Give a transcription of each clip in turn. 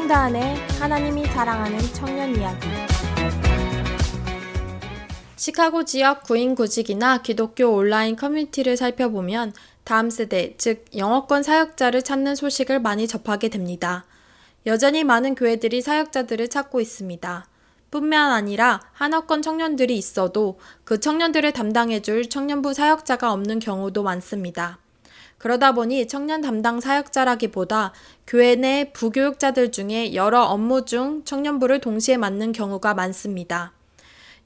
성도 안에 하나님이 사랑하는 청년 이야기. 시카고 지역 구인구직이나 기독교 온라인 커뮤니티를 살펴보면 다음 세대, 즉 영어권 사역자를 찾는 소식을 많이 접하게 됩니다. 여전히 많은 교회들이 사역자들을 찾고 있습니다. 뿐만 아니라 한어권 청년들이 있어도 그 청년들을 담당해줄 청년부 사역자가 없는 경우도 많습니다. 그러다 보니 청년 담당 사역자라기보다 교회 내 부교육자들 중에 여러 업무 중 청년부를 동시에 맡는 경우가 많습니다.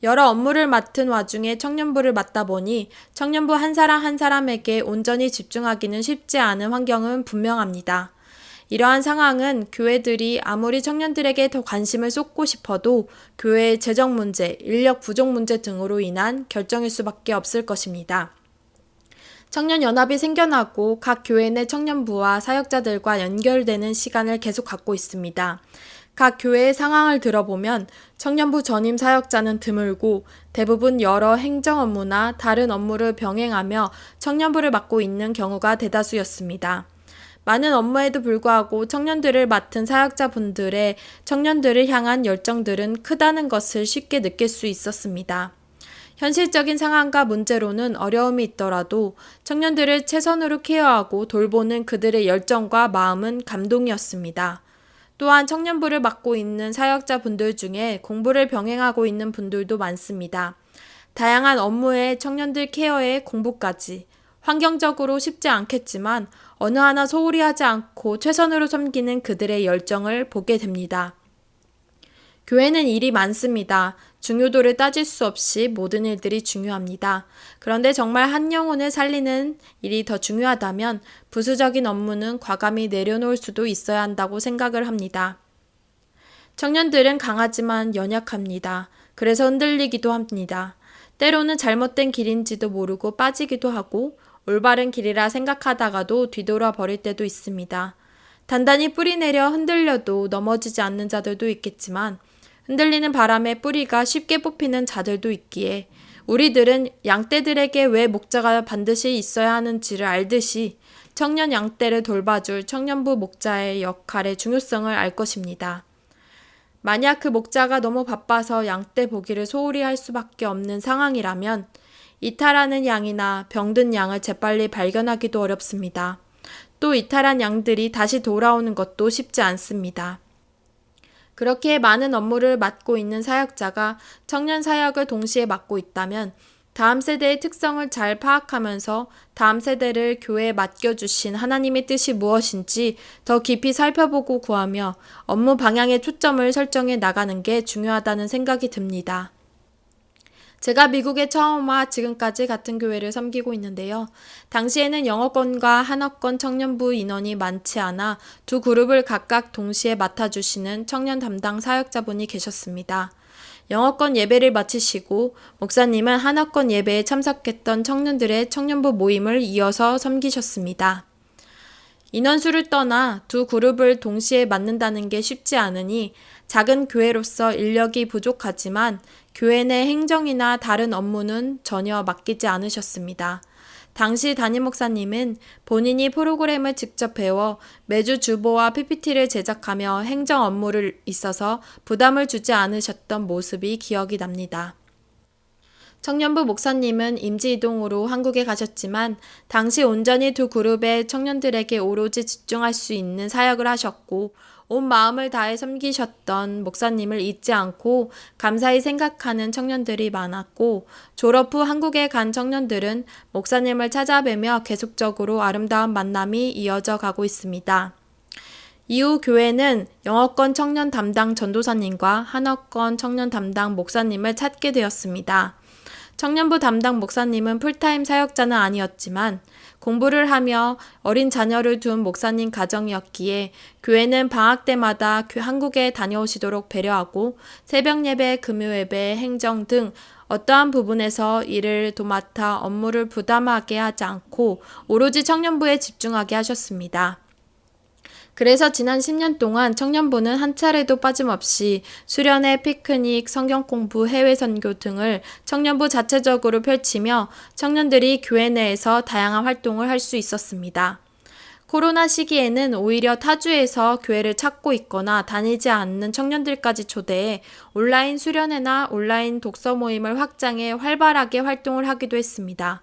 여러 업무를 맡은 와중에 청년부를 맡다 보니 청년부 한 사람 한 사람에게 온전히 집중하기는 쉽지 않은 환경은 분명합니다. 이러한 상황은 교회들이 아무리 청년들에게 더 관심을 쏟고 싶어도 교회의 재정 문제, 인력 부족 문제 등으로 인한 결정일 수밖에 없을 것입니다. 청년연합이 생겨나고 각 교회 내 청년부와 사역자들과 연결되는 시간을 계속 갖고 있습니다. 각 교회의 상황을 들어보면 청년부 전임 사역자는 드물고 대부분 여러 행정 업무나 다른 업무를 병행하며 청년부를 맡고 있는 경우가 대다수였습니다. 많은 업무에도 불구하고 청년들을 맡은 사역자분들의 청년들을 향한 열정들은 크다는 것을 쉽게 느낄 수 있었습니다. 현실적인 상황과 문제로는 어려움이 있더라도 청년들을 최선으로 케어하고 돌보는 그들의 열정과 마음은 감동이었습니다. 또한 청년부를 맡고 있는 사역자분들 중에 공부를 병행하고 있는 분들도 많습니다. 다양한 업무에 청년들 케어에 공부까지. 환경적으로 쉽지 않겠지만 어느 하나 소홀히 하지 않고 최선으로 섬기는 그들의 열정을 보게 됩니다. 교회는 일이 많습니다. 중요도를 따질 수 없이 모든 일들이 중요합니다. 그런데 정말 한 영혼을 살리는 일이 더 중요하다면 부수적인 업무는 과감히 내려놓을 수도 있어야 한다고 생각을 합니다. 청년들은 강하지만 연약합니다. 그래서 흔들리기도 합니다. 때로는 잘못된 길인지도 모르고 빠지기도 하고 올바른 길이라 생각하다가도 뒤돌아 버릴 때도 있습니다. 단단히 뿌리 내려 흔들려도 넘어지지 않는 자들도 있겠지만 흔들리는 바람에 뿌리가 쉽게 뽑히는 자들도 있기에 우리들은 양떼들에게 왜 목자가 반드시 있어야 하는지를 알듯이 청년 양떼를 돌봐줄 청년부 목자의 역할의 중요성을 알 것입니다. 만약 그 목자가 너무 바빠서 양떼 보기를 소홀히 할 수밖에 없는 상황이라면 이탈하는 양이나 병든 양을 재빨리 발견하기도 어렵습니다. 또 이탈한 양들이 다시 돌아오는 것도 쉽지 않습니다. 그렇게 많은 업무를 맡고 있는 사역자가 청년 사역을 동시에 맡고 있다면 다음 세대의 특성을 잘 파악하면서 다음 세대를 교회에 맡겨주신 하나님의 뜻이 무엇인지 더 깊이 살펴보고 구하며 업무 방향의 초점을 설정해 나가는 게 중요하다는 생각이 듭니다. 제가 미국에 처음 와 지금까지 같은 교회를 섬기고 있는데요. 당시에는 영어권과 한어권 청년부 인원이 많지 않아 두 그룹을 각각 동시에 맡아주시는 청년 담당 사역자분이 계셨습니다. 영어권 예배를 마치시고 목사님은 한어권 예배에 참석했던 청년들의 청년부 모임을 이어서 섬기셨습니다. 인원수를 떠나 두 그룹을 동시에 맡는다는 게 쉽지 않으니 작은 교회로서 인력이 부족하지만 교회 내 행정이나 다른 업무는 전혀 맡기지 않으셨습니다. 당시 담임 목사님은 본인이 프로그램을 직접 배워 매주 주보와 PPT를 제작하며 행정 업무를 있어서 부담을 주지 않으셨던 모습이 기억이 납니다. 청년부 목사님은 임시이동으로 한국에 가셨지만 당시 온전히 두 그룹의 청년들에게 오로지 집중할 수 있는 사역을 하셨고 온 마음을 다해 섬기셨던 목사님을 잊지 않고 감사히 생각하는 청년들이 많았고 졸업 후 한국에 간 청년들은 목사님을 찾아뵈며 계속적으로 아름다운 만남이 이어져 가고 있습니다. 이후 교회는 영어권 청년 담당 전도사님과 한어권 청년 담당 목사님을 찾게 되었습니다. 청년부 담당 목사님은 풀타임 사역자는 아니었지만 공부를 하며 어린 자녀를 둔 목사님 가정이었기에 교회는 방학 때마다 한국에 다녀오시도록 배려하고 새벽 예배, 금요 예배, 행정 등 어떠한 부분에서 일을 도맡아 업무를 부담하게 하지 않고 오로지 청년부에 집중하게 하셨습니다. 그래서 지난 10년 동안 청년부는 한 차례도 빠짐없이 수련회, 피크닉, 성경 공부, 해외 선교 등을 청년부 자체적으로 펼치며 청년들이 교회 내에서 다양한 활동을 할 수 있었습니다. 코로나 시기에는 오히려 타주에서 교회를 찾고 있거나 다니지 않는 청년들까지 초대해 온라인 수련회나 온라인 독서 모임을 확장해 활발하게 활동을 하기도 했습니다.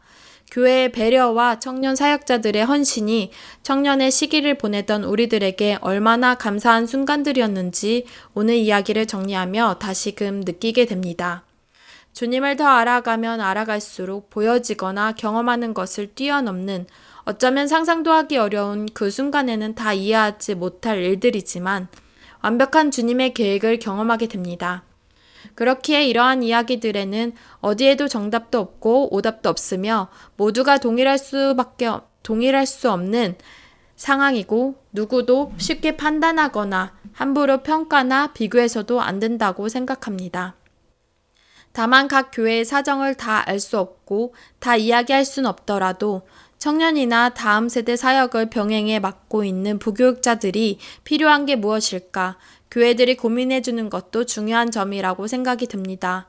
교회의 배려와 청년 사역자들의 헌신이 청년의 시기를 보내던 우리들에게 얼마나 감사한 순간들이었는지 오늘 이야기를 정리하며 다시금 느끼게 됩니다. 주님을 더 알아가면 알아갈수록 보여지거나 경험하는 것을 뛰어넘는, 어쩌면 상상도 하기 어려운 그 순간에는 다 이해하지 못할 일들이지만 완벽한 주님의 계획을 경험하게 됩니다. 그렇기에 이러한 이야기들에는 어디에도 정답도 없고 오답도 없으며 모두가 동일할 수 없는 상황이고 누구도 쉽게 판단하거나 함부로 평가나 비교해서도 안 된다고 생각합니다. 다만 각 교회의 사정을 다 알 수 없고 다 이야기할 순 없더라도 청년이나 다음 세대 사역을 병행해 맡고 있는 부교육자들이 필요한 게 무엇일까 교회들이 고민해 주는 것도 중요한 점이라고 생각이 듭니다.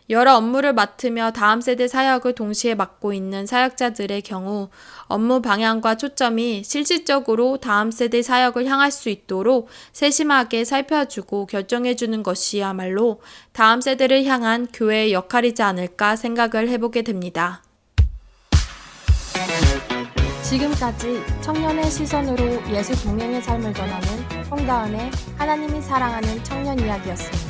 여러 업무를 맡으며 다음 세대 사역을 동시에 맡고 있는 사역자들의 경우 업무 방향과 초점이 실질적으로 다음 세대 사역을 향할 수 있도록 세심하게 살펴주고 결정해 주는 것이야말로 다음 세대를 향한 교회의 역할이지 않을까 생각을 해보게 됩니다. 지금까지 청년의 시선으로 예수 동행의 삶을 전하는 홍다은의 하나님이 사랑하는 청년 이야기였습니다.